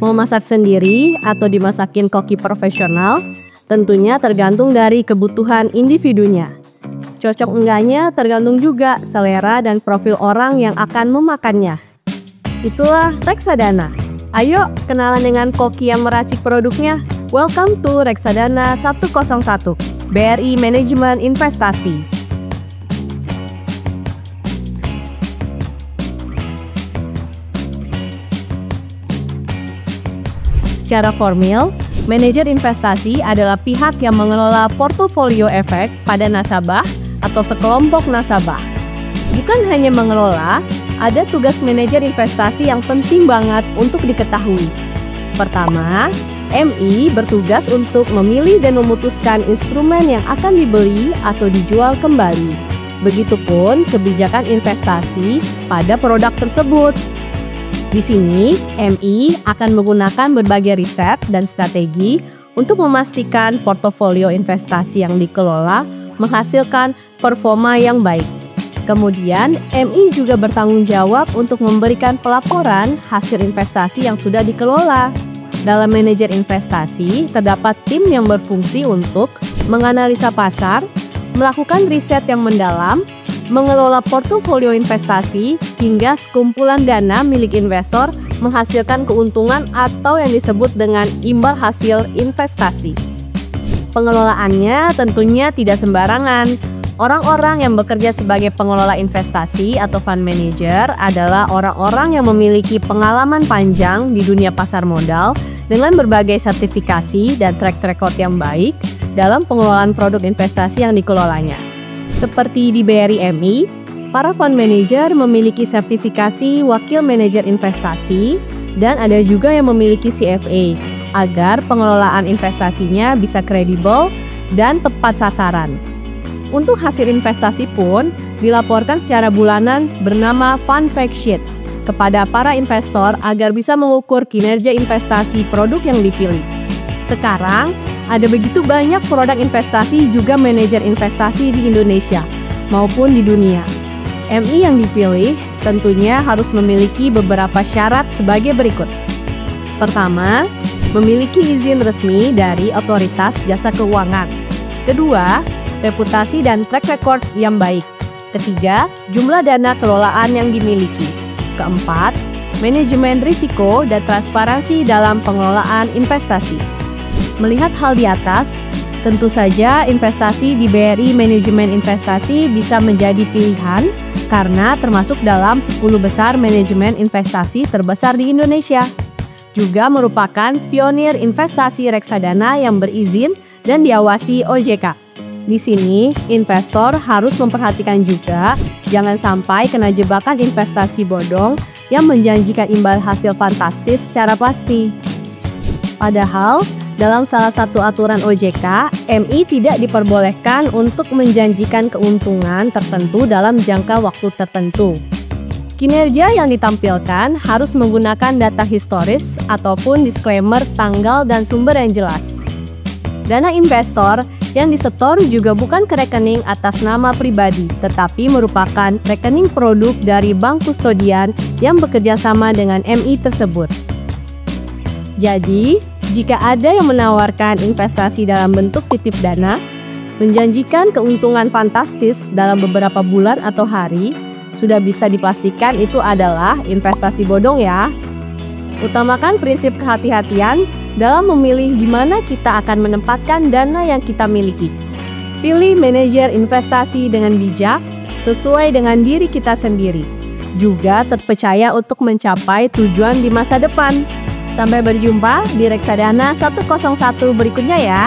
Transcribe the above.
Mau masak sendiri atau dimasakin koki profesional, tentunya tergantung dari kebutuhan individunya. Cocok enggaknya tergantung juga selera dan profil orang yang akan memakannya. Itulah Reksadana. Ayo kenalan dengan koki yang meracik produknya. Welcome to Reksadana 101, BRI Manajemen Investasi. Secara formil, manajer investasi adalah pihak yang mengelola portofolio efek pada nasabah atau sekelompok nasabah. Bukan hanya mengelola, ada tugas manajer investasi yang penting banget untuk diketahui. Pertama, MI bertugas untuk memilih dan memutuskan instrumen yang akan dibeli atau dijual kembali. Begitupun kebijakan investasi pada produk tersebut. Di sini, MI akan menggunakan berbagai riset dan strategi untuk memastikan portofolio investasi yang dikelola menghasilkan performa yang baik. Kemudian, MI juga bertanggung jawab untuk memberikan pelaporan hasil investasi yang sudah dikelola. Dalam manajer investasi, terdapat tim yang berfungsi untuk menganalisa pasar, melakukan riset yang mendalam, mengelola portofolio investasi, hingga sekumpulan dana milik investor menghasilkan keuntungan atau yang disebut dengan imbal hasil investasi. Pengelolaannya tentunya tidak sembarangan. Orang-orang yang bekerja sebagai pengelola investasi atau fund manager adalah orang-orang yang memiliki pengalaman panjang di dunia pasar modal dengan berbagai sertifikasi dan track record yang baik dalam pengelolaan produk investasi yang dikelolanya. Seperti di BRI MI, para fund manager memiliki sertifikasi wakil manajer investasi dan ada juga yang memiliki CFA agar pengelolaan investasinya bisa kredibel dan tepat sasaran. Untuk hasil investasi pun dilaporkan secara bulanan bernama Fund Fact Sheet kepada para investor agar bisa mengukur kinerja investasi produk yang dipilih. Sekarang, ada begitu banyak produk investasi juga manajer investasi di Indonesia maupun di dunia. MI yang dipilih tentunya harus memiliki beberapa syarat sebagai berikut. Pertama, memiliki izin resmi dari otoritas jasa keuangan. Kedua, reputasi dan track record yang baik. Ketiga, jumlah dana kelolaan yang dimiliki. Keempat, manajemen risiko dan transparansi dalam pengelolaan investasi. Melihat hal di atas, tentu saja investasi di BRI Manajemen Investasi bisa menjadi pilihan karena termasuk dalam 10 besar manajemen investasi terbesar di Indonesia. Juga merupakan pionir investasi reksadana yang berizin dan diawasi OJK. Di sini, investor harus memperhatikan juga jangan sampai kena jebakan investasi bodong yang menjanjikan imbal hasil fantastis secara pasti. Padahal, dalam salah satu aturan OJK, MI tidak diperbolehkan untuk menjanjikan keuntungan tertentu dalam jangka waktu tertentu. Kinerja yang ditampilkan harus menggunakan data historis ataupun disclaimer tanggal dan sumber yang jelas. Dana investor yang disetor juga bukan ke rekening atas nama pribadi, tetapi merupakan rekening produk dari bank kustodian yang bekerja sama dengan MI tersebut. Jadi, jika ada yang menawarkan investasi dalam bentuk titip dana, menjanjikan keuntungan fantastis dalam beberapa bulan atau hari, sudah bisa dipastikan itu adalah investasi bodong ya. Utamakan prinsip kehati-hatian dalam memilih di mana kita akan menempatkan dana yang kita miliki. Pilih manajer investasi dengan bijak, sesuai dengan diri kita sendiri. Juga terpercaya untuk mencapai tujuan di masa depan. Sampai berjumpa di Reksadana 101 berikutnya ya.